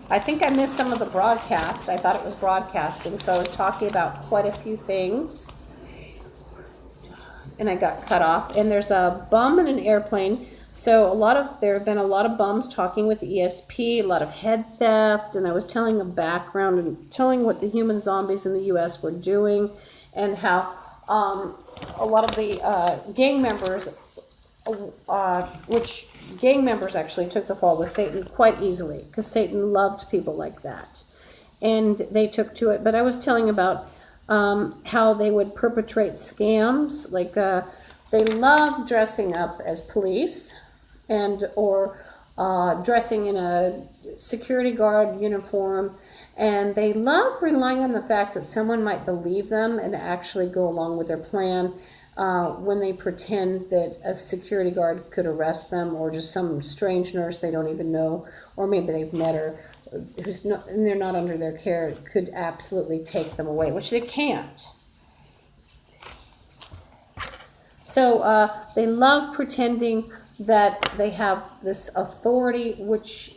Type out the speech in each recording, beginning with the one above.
I think I missed some of the broadcast. I thought it was broadcasting, so I was talking about quite a few things. And I got cut off. And there's a bum in an airplane. So there have been a lot of bums talking with ESP, a lot of head theft, and I was telling a background and telling what the human zombies in the U.S. were doing, and how a lot of the gang members, which gang members actually took the fall with Satan quite easily, because Satan loved people like that, and they took to it. But I was telling about how they would perpetrate scams, like they love dressing up as police, or dressing in a security guard uniform, and they love relying on the fact that someone might believe them and actually go along with their plan when they pretend that a security guard could arrest them, or just some strange nurse they don't even know, or maybe they've met her, and they're not under their care, could absolutely take them away, which they can't. So they love pretending that they have this authority,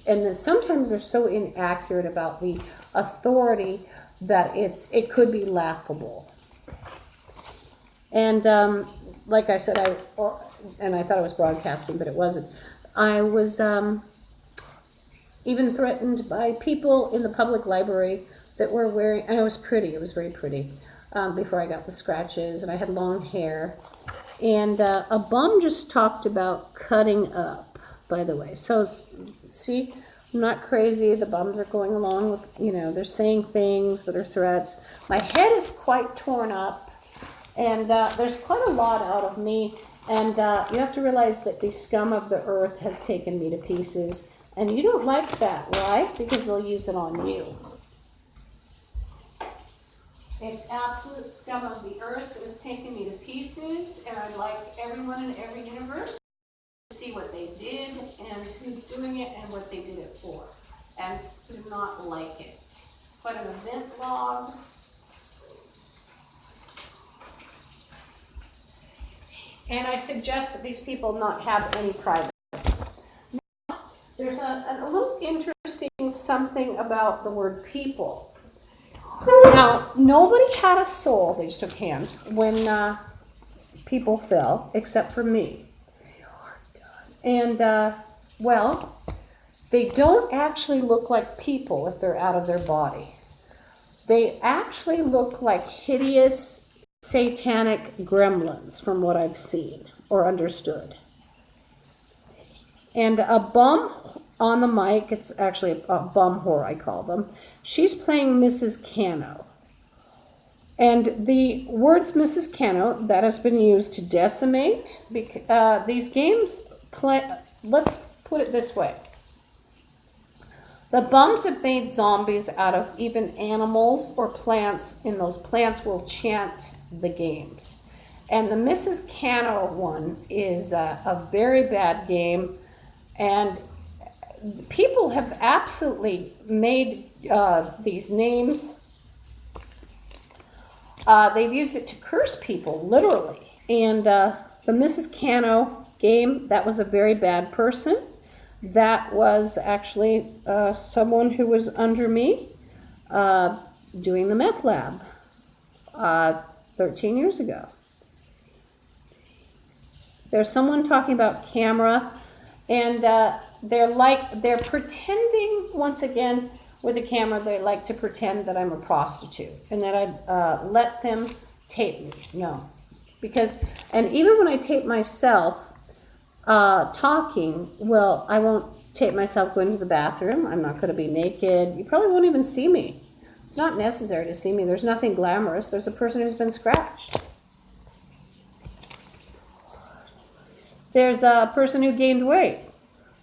and sometimes they're so inaccurate about the authority that it could be laughable. And like I said, and I thought it was broadcasting, but it wasn't. I was even threatened by people in the public library that were wearing, and it was pretty, it was very pretty, before I got the scratches, and I had long hair. And a bum just talked about cutting up, by the way. So, see, I'm not crazy. The bums are going along with, they're saying things that are threats. My head is quite torn up, and there's quite a lot out of me. And you have to realize that the scum of the earth has taken me to pieces. And you don't like that. Why? Because they'll use it on you. It's absolute scum of the earth that has taken me to pieces, and I'd like everyone in every universe to see what they did and who's doing it and what they did it for, and to not like it. Quite an event log. And I suggest that these people not have any privacy. Now, there's a little interesting something about the word people. Now, nobody had a soul, they just took hands, when people fell, except for me. And, well, they don't actually look like people if they're out of their body. They actually look like hideous, satanic gremlins, from what I've seen or understood. And a bum on the mic, it's actually a bum whore, I call them. She's playing Mrs. Cano. And the words Mrs. Cano, that has been used to decimate. These games let's put it this way. The bums have made zombies out of even animals or plants, and those plants will chant the games. And the Mrs. Cano one is a very bad game, and people have absolutely made these names. They've used it to curse people, literally. And the Mrs. Cano game, that was a very bad person. That was actually someone who was under me doing the meth lab 13 years ago. There's someone talking about camera, and they're pretending, once again, with the camera, they like to pretend that I'm a prostitute and that I'd let them tape me. No. And even when I tape myself talking, well, I won't tape myself going to the bathroom. I'm not going to be naked. You probably won't even see me. It's not necessary to see me. There's nothing glamorous. There's a person who's been scratched. There's a person who gained weight.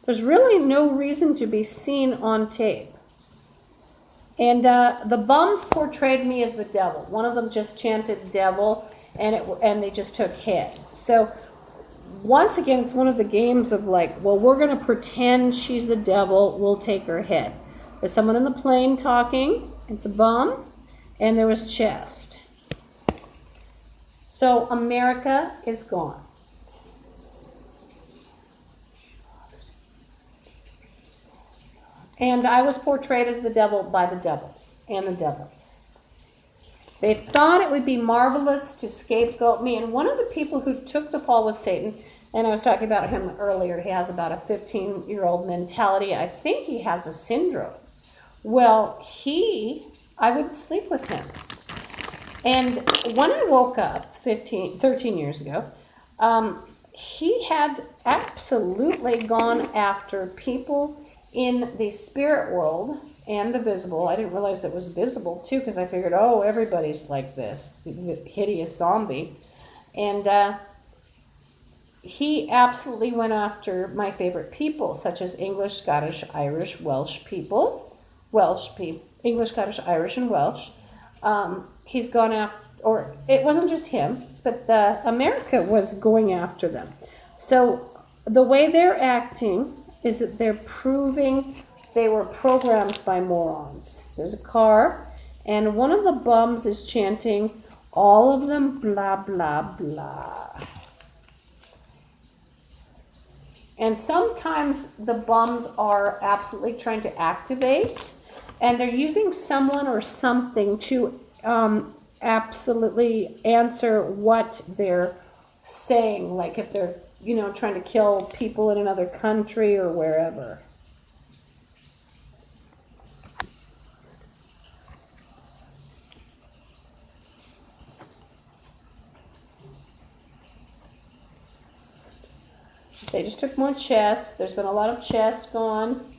There's really no reason to be seen on tape. And the bums portrayed me as the devil. One of them just chanted devil, and they just took head. So once again, it's one of the games of like, well, we're going to pretend she's the devil. We'll take her head. There's someone in the plane talking. It's a bum. And there was chest. So America is gone. And I was portrayed as the devil by the devil and the devils. They thought it would be marvelous to scapegoat me. And one of the people who took the fall with Satan, and I was talking about him earlier, he has about a 15-year-old mentality. I think he has a syndrome. Well, I wouldn't sleep with him. And when I woke up 13 years ago, he had absolutely gone after people in the spirit world and the visible. I didn't realize it was visible too, because I figured, oh, everybody's like this hideous zombie. And he absolutely went after my favorite people, such as English, Scottish, Irish, Welsh people. English, Scottish, Irish, and Welsh. He's gone after, or it wasn't just him, but America was going after them. So the way they're acting is that they're proving they were programmed by morons. There's a car, and one of the bums is chanting, all of them blah, blah, blah. And sometimes the bums are absolutely trying to activate, and they're using someone or something to absolutely answer what they're saying, like if they're, trying to kill people in another country or wherever. They just took more chest. There's been a lot of chest gone.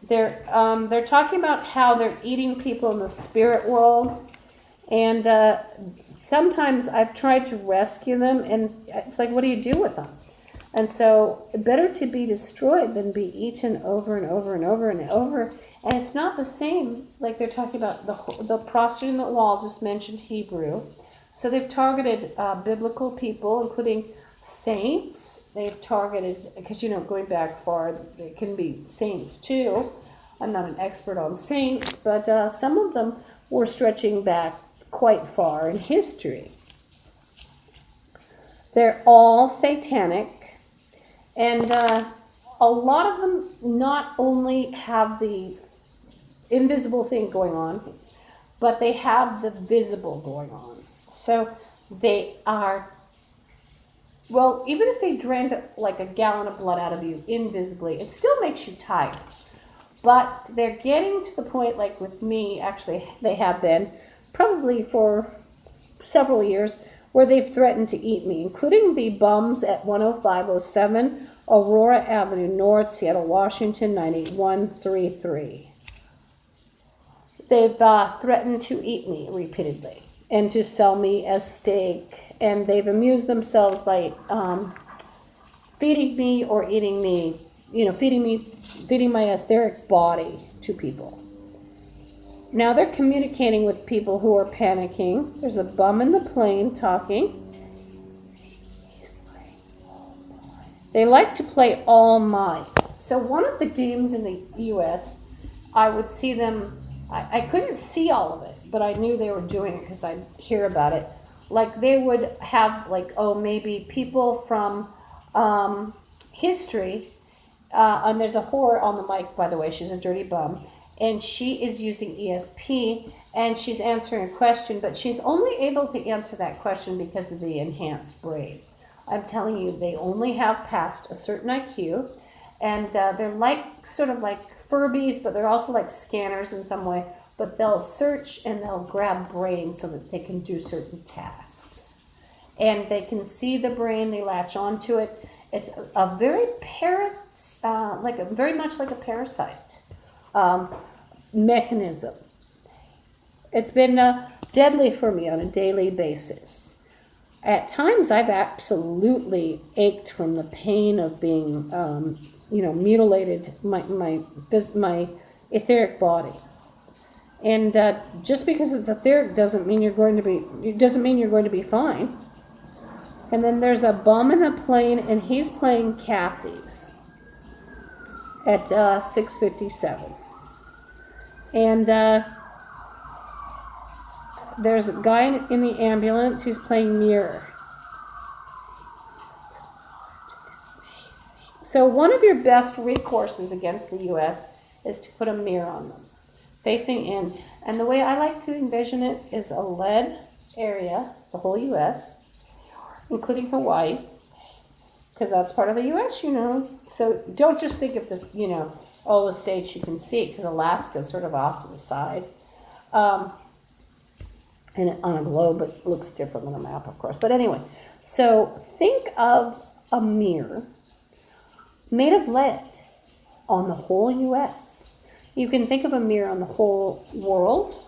They're talking about how they're eating people in the spirit world, and sometimes I've tried to rescue them, and it's like, what do you do with them? And so, better to be destroyed than be eaten over and over and over and over. And it's not the same, like they're talking about the prostitute in the wall just mentioned Hebrew. So they've targeted biblical people, including saints. They've targeted, because going back far, they can be saints too. I'm not an expert on saints, but some of them were stretching back quite far in history. They're all satanic, and a lot of them not only have the invisible thing going on, but they have the visible going on. So they are, well, even if they drained like a gallon of blood out of you invisibly, it still makes you tired. But they're getting to the point, like with me, actually, they have been, probably for several years, where they've threatened to eat me, including the bums at 10507 Aurora Avenue North, Seattle, Washington, 98133. They've threatened to eat me repeatedly and to sell me as steak, and they've amused themselves by feeding me or eating me, feeding my etheric body to people. Now they're communicating with people who are panicking. There's a bum in the plane talking. They like to play All Might. So one of the games in the U.S., I would see them, I couldn't see all of it, but I knew they were doing it because I'd hear about it. Like they would have maybe people from history, and there's a whore on the mic, by the way, she's a dirty bum, and she is using ESP, and she's answering a question, but she's only able to answer that question because of the enhanced brain. I'm telling you, they only have passed a certain IQ, and they're sort of like Furbies, but they're also like scanners in some way, but they'll search and they'll grab brains so that they can do certain tasks. And they can see the brain, they latch onto it. It's a very very much like a parasite mechanism. It's been deadly for me on a daily basis. At times, I've absolutely ached from the pain of being, mutilated my etheric body. And just because it's etheric doesn't mean you're going to be fine. And then there's a bum in a plane, and he's playing Kathy's at 6:57. And there's a guy in the ambulance who's playing Mirror. So one of your best recourses against the U.S. is to put a mirror on them, facing in. And the way I like to envision it is a lead area, the whole U.S., including Hawaii, because that's part of the U.S., you know. So don't just think of the, you know, all the states you can see, because Alaska is sort of off to the side. And on a globe, it looks different than a map, of course. But anyway, so think of a mirror made of lead on the whole U.S. You can think of a mirror on the whole world.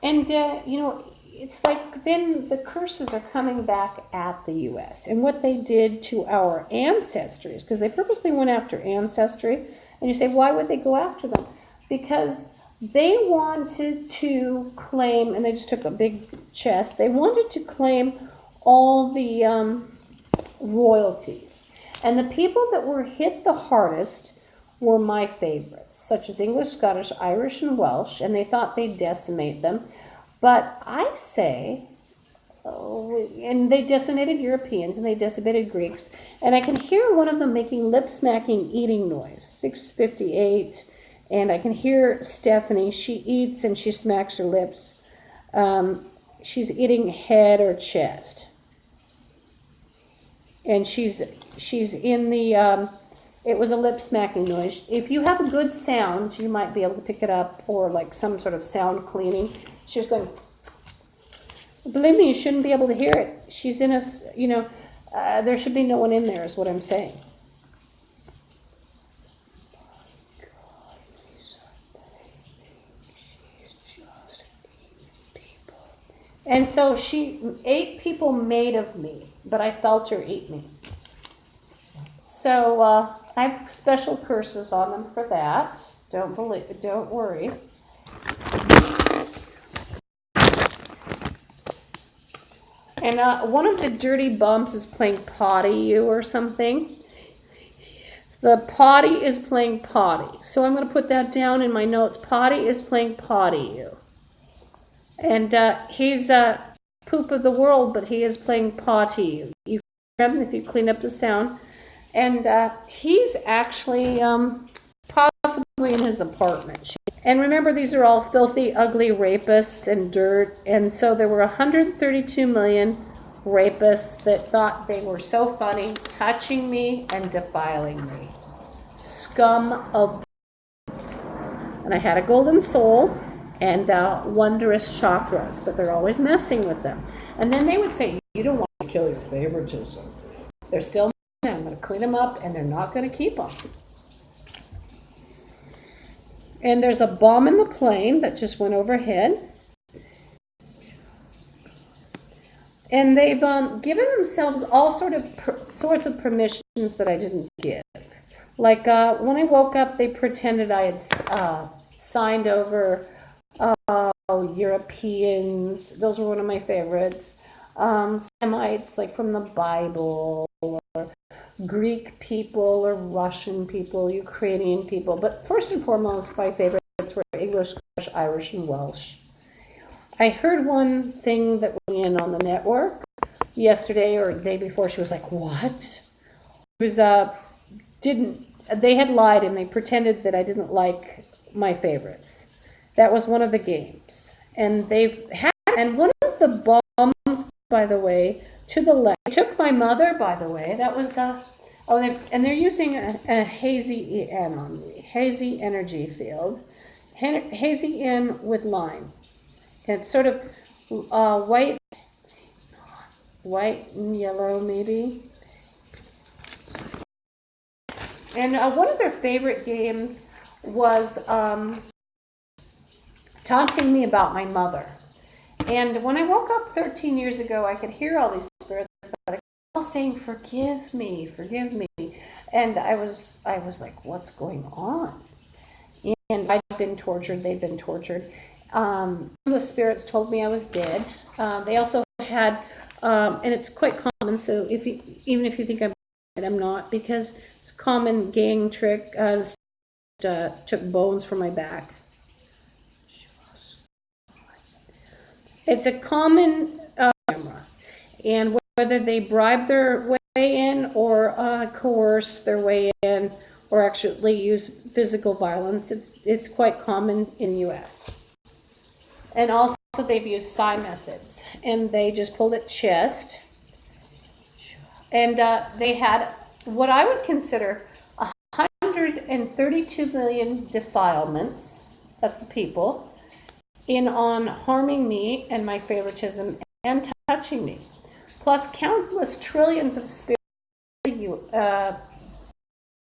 And, you know, it's like then the curses are coming back at the U.S. and what they did to our ancestries, because they purposely went after ancestry. And you say, why would they go after them? Because they wanted to claim, and they just took a big chest, they wanted to claim all the royalties. And the people that were hit the hardest were my favorites, such as English, Scottish, Irish, and Welsh, and they thought they'd decimate them. But I say, and they decimated Europeans, and they decimated Greeks, and I can hear one of them making lip-smacking eating noise, 6:58, and I can hear Stephanie, she eats and she smacks her lips. She's eating head or chest. And she's in the, it was a lip-smacking noise. If you have a good sound, you might be able to pick it up, or like some sort of sound cleaning. She was going, believe me, you shouldn't be able to hear it. She's in a, you know, there should be no one in there is what I'm saying. And so she ate people made of me, but I felt her eat me. So I have special curses on them for that. Don't worry. And one of the dirty bumps is playing potty you or something. The potty is playing potty. So I'm going to put that down in my notes. Potty is playing potty you. And he's poop of the world, but he is playing potty you. You can hear him if you clean up the sound. And he's actually possibly in his apartment. And remember, these are all filthy, ugly rapists and dirt. And so there were 132 million rapists that thought they were so funny, touching me and defiling me. Scum of... And I had a golden soul and wondrous chakras, but they're always messing with them. And then they would say, you don't want to kill your favoritism. They're still mine. I'm going to clean them up, and they're not going to keep them. And there's a bomb in the plane that just went overhead. And they've given themselves all sorts of permissions that I didn't give. Like when I woke up, they pretended I had signed over Europeans. Those were one of my favorites. Semites, like from the Bible, or Greek people, or Russian people, Ukrainian people. But first and foremost, my favorites were English, Scottish, Irish, and Welsh. I heard one thing that went in on the network yesterday or the day before. She was like, "What?" It was they had lied, and they pretended that I didn't like my favorites. That was one of the games, and one of the bombs, by the way, to the left. I took my mother, by the way. That was and they're using a hazy EN on me, hazy energy field, hazy EN with line. And it's sort of white and yellow, maybe. And one of their favorite games was taunting me about my mother. And when I woke up 13 years ago, I could hear all these spirits, but I kept all saying, "Forgive me, forgive me." And I was like, "What's going on?" And I'd been tortured; they'd been tortured. The spirits told me I was dead. They also had, and it's quite common. So even if you think I'm dead, I'm not, because it's a common gang trick. Took bones from my back. It's a common camera, and whether they bribe their way in or coerce their way in or actually use physical violence. It's quite common in the U.S. And also they've used psi methods, and they just pulled at chest, and they had what I would consider 132 million defilements of the people in on harming me and my favoritism and touching me, plus countless trillions of spirit,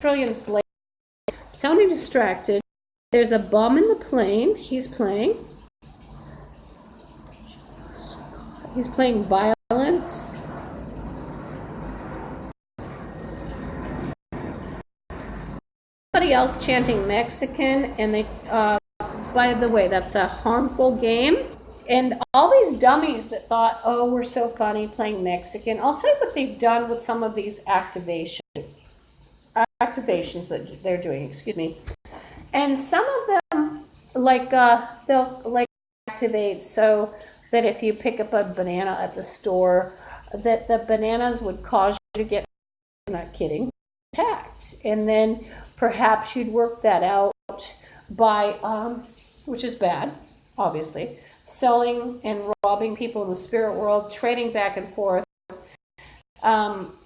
trillions blade. Sounding distracted. There's a bum in the plane. He's playing violence. Somebody else chanting Mexican, and they, by the way, that's a harmful game. And all these dummies that thought, oh, we're so funny playing Mexican. I'll tell you what they've done with some of these activations that they're doing, excuse me. And some of them, like, they'll like activate so that if you pick up a banana at the store, that the bananas would cause you to get, I'm not kidding, attacked. And then perhaps you'd work that out by, which is bad, obviously, selling and robbing people in the spirit world, trading back and forth,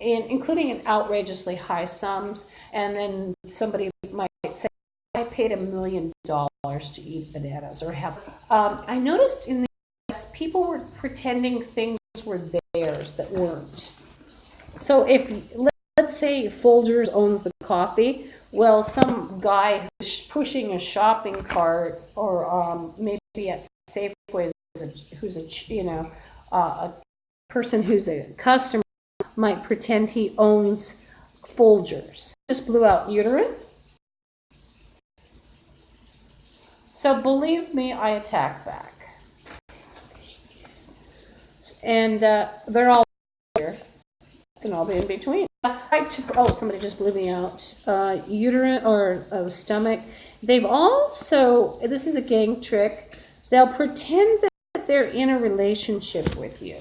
including in outrageously high sums. And then somebody might say, I paid $1 million to eat bananas or have. I noticed in the US, people were pretending things were theirs that weren't. So if, let's say Folgers owns the coffee, well, some guy who's pushing a shopping cart or maybe at Safeway who's a person who's a customer might pretend he owns Folgers. Just blew out uterine. So believe me, I attack back. And they're all here and all in between. Somebody just blew me out. Uterine or stomach. They've also, this is a gang trick, they'll pretend that they're in a relationship with you.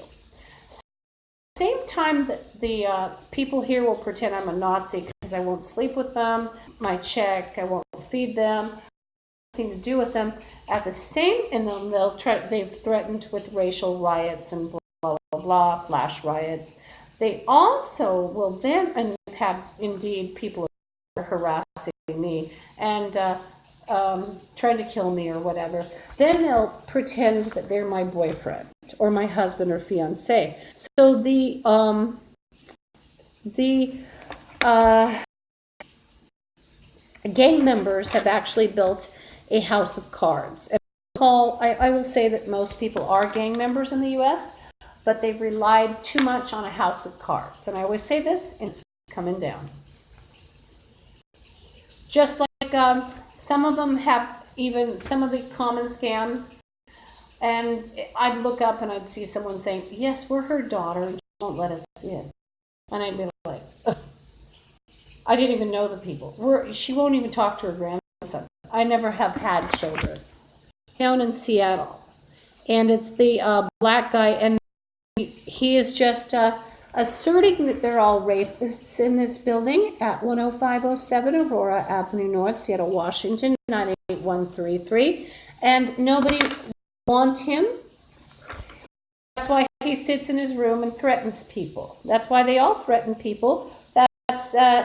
So at the same time that the people here will pretend I'm a Nazi because I won't sleep with them, my check, I won't feed them, nothing to do with them. At the same, and then they've threatened with racial riots and blah, blah, blah, flash riots. They also will then have, indeed, people harassing me and trying to kill me or whatever. Then they'll pretend that they're my boyfriend or my husband or fiance. So the gang members have actually built a house of cards. And I will say that most people are gang members in the U.S., but they've relied too much on a house of cards. And I always say this, and it's coming down. Just like some of them have even some of the common scams, and I'd look up and I'd see someone saying, yes, we're her daughter, and she won't let us in. And I'd be like, ugh. I didn't even know the people. She won't even talk to her grandson. I never have had children. Down in Seattle. And it's the black guy, and he is just asserting that they're all rapists in this building at 10507 Aurora Avenue North, Seattle, Washington, 98133. And nobody wants him. That's why he sits in his room and threatens people. That's why they all threaten people.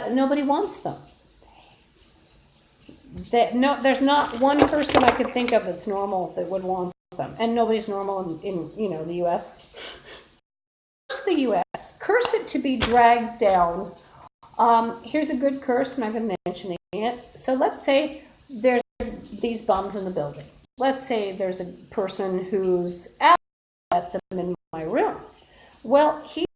Nobody wants them. There's not one person I could think of that's normal that would want them. And nobody's normal in the U.S. Curse the U.S. Curse it to be dragged down. Here's a good curse, and I've been mentioning it. So let's say there's these bums in the building. Let's say there's a person who's at them in my room. Well, he's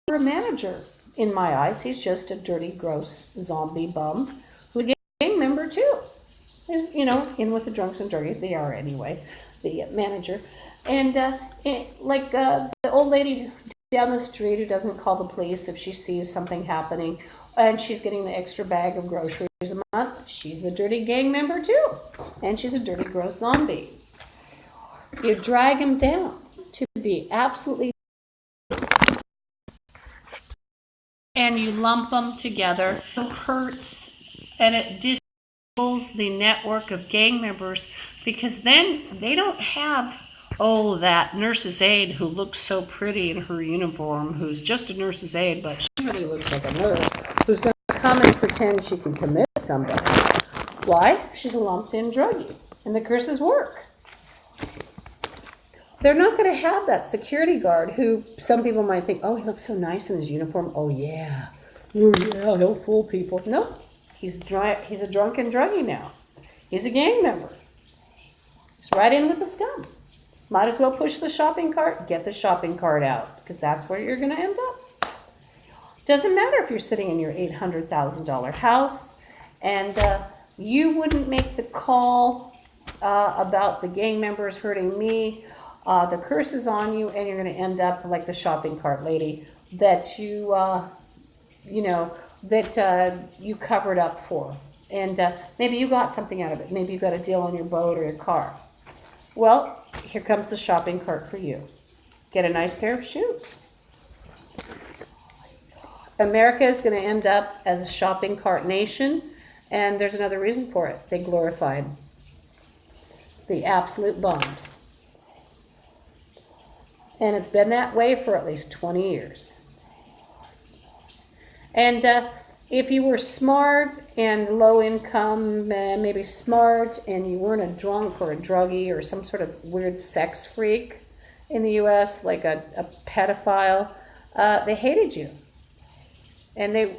a manager in my eyes. He's just a dirty, gross zombie bum who's a gang member too. There's, in with the drunks and druggies. They are anyway, the manager. And the old lady down the street who doesn't call the police if she sees something happening and she's getting the extra bag of groceries a month, she's the dirty gang member too. And she's a dirty, gross zombie. You drag him down to be absolutely. and you lump them together. It hurts, and it disables the network of gang members, because then they don't have, oh, that nurse's aide who looks so pretty in her uniform, who's just a nurse's aide, but she really looks like a nurse, who's going to come and pretend she can commit somebody. Why? She's a lumped-in druggie, and the curses work. They're not going to have that security guard who some people might think, oh, he looks so nice in his uniform. Oh, yeah. Oh, yeah, he'll fool people. No, he's a drunken druggie now. He's a gang member. He's right in with the scum. Might as well push the shopping cart, get the shopping cart out, because that's where you're going to end up. Doesn't matter if you're sitting in your $800,000 house and you wouldn't make the call about the gang members hurting me. The curse is on you, and you're going to end up like the shopping cart lady that you covered up for. And maybe you got something out of it. Maybe you got a deal on your boat or your car. Well, here comes the shopping cart for you. Get a nice pair of shoes. America is going to end up as a shopping cart nation, and there's another reason for it. They glorified the absolute bums. And it's been that way for at least 20 years. And if you were smart and low income, maybe smart, and you weren't a drunk or a druggie or some sort of weird sex freak in the U.S., like a pedophile, they hated you. And they,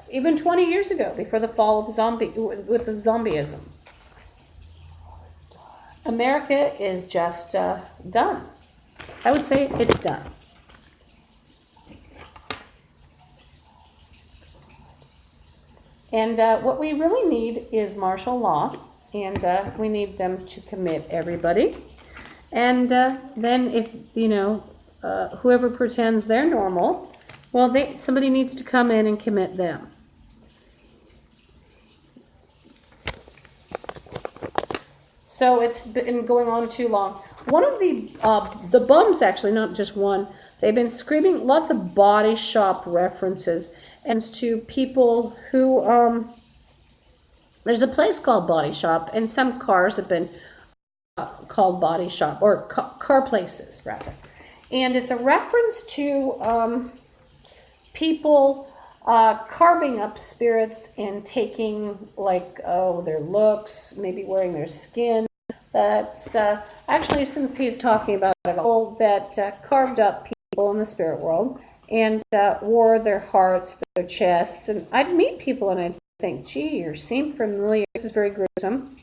even 20 years ago, before the fall of with the zombieism, America is just done. I would say it's done. And what we really need is martial law, and we need them to commit everybody. And then if, whoever pretends they're normal, well, somebody needs to come in and commit them. So it's been going on too long. One of the bums, actually, not just one, they've been screaming lots of body shop references and to people who, there's a place called Body Shop, and some cars have been called Body Shop, or car places, rather. And it's a reference to people carving up spirits and taking, their looks, maybe wearing their skin. That's actually, since he's talking about it all, that carved up people in the spirit world and wore their hearts, their chests. And I'd meet people and I'd think, gee, you seem familiar. This is very gruesome.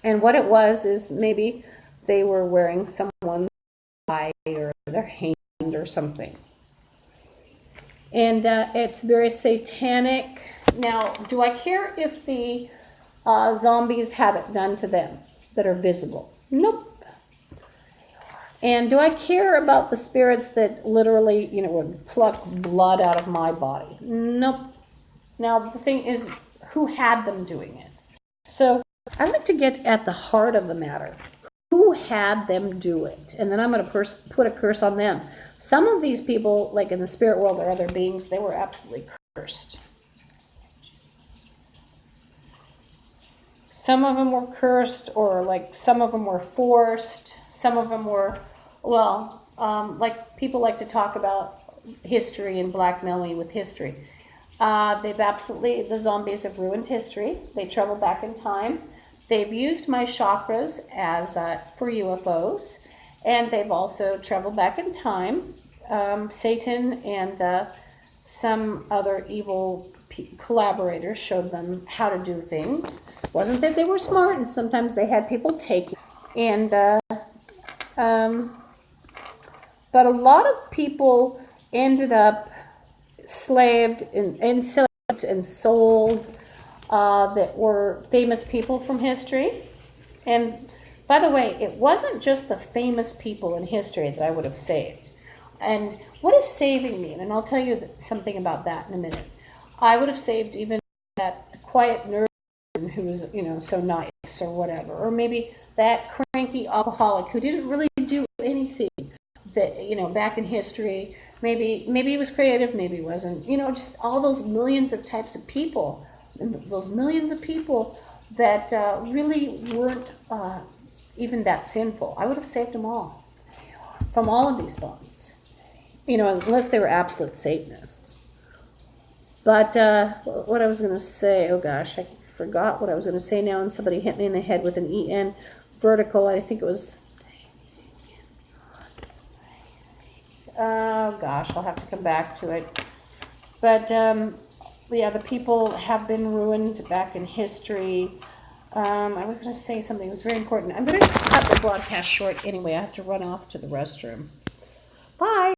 And what it was is maybe they were wearing someone's eye or their hand or something. And it's very satanic. Now, do I care if the zombies have it done to them that are visible? Nope. And do I care about the spirits that literally, would pluck blood out of my body? Nope. Now, the thing is, who had them doing it? So I like to get at the heart of the matter. Who had them do it? And then I'm going to put a curse on them. Some of these people, like in the spirit world or other beings, they were absolutely cursed. Some of them were cursed, or some of them were forced. Some of them were, people like to talk about history and blackmail you with history. The zombies have ruined history. They travel back in time. They've used my chakras as for UFOs, and they've also traveled back in time. Satan and some other evil collaborators showed them how to do things. Wasn't that they were smart, and sometimes they had people take it. And but a lot of people ended up enslaved and sold that were famous people from history. And by the way, it wasn't just the famous people in history that I would have saved. And what does saving mean? And I'll tell you something about that in a minute. I would have saved even that quiet nerd who's, so nice or whatever. Or maybe that cranky alcoholic who didn't really do anything that, back in history. Maybe he was creative, maybe he wasn't. You know, just all those millions of types of people, and those millions of people that really weren't even that sinful. I would have saved them all from all of these volumes. You know, unless they were absolute Satanists. But what I was going to say, oh gosh, I forgot what I was going to say now, and somebody hit me in the head with an EN vertical. I think it was, oh gosh, I'll have to come back to it. But yeah, the people have been ruined back in history. I was going to say something that was very important. I'm going to cut the broadcast short anyway. I have to run off to the restroom. Bye.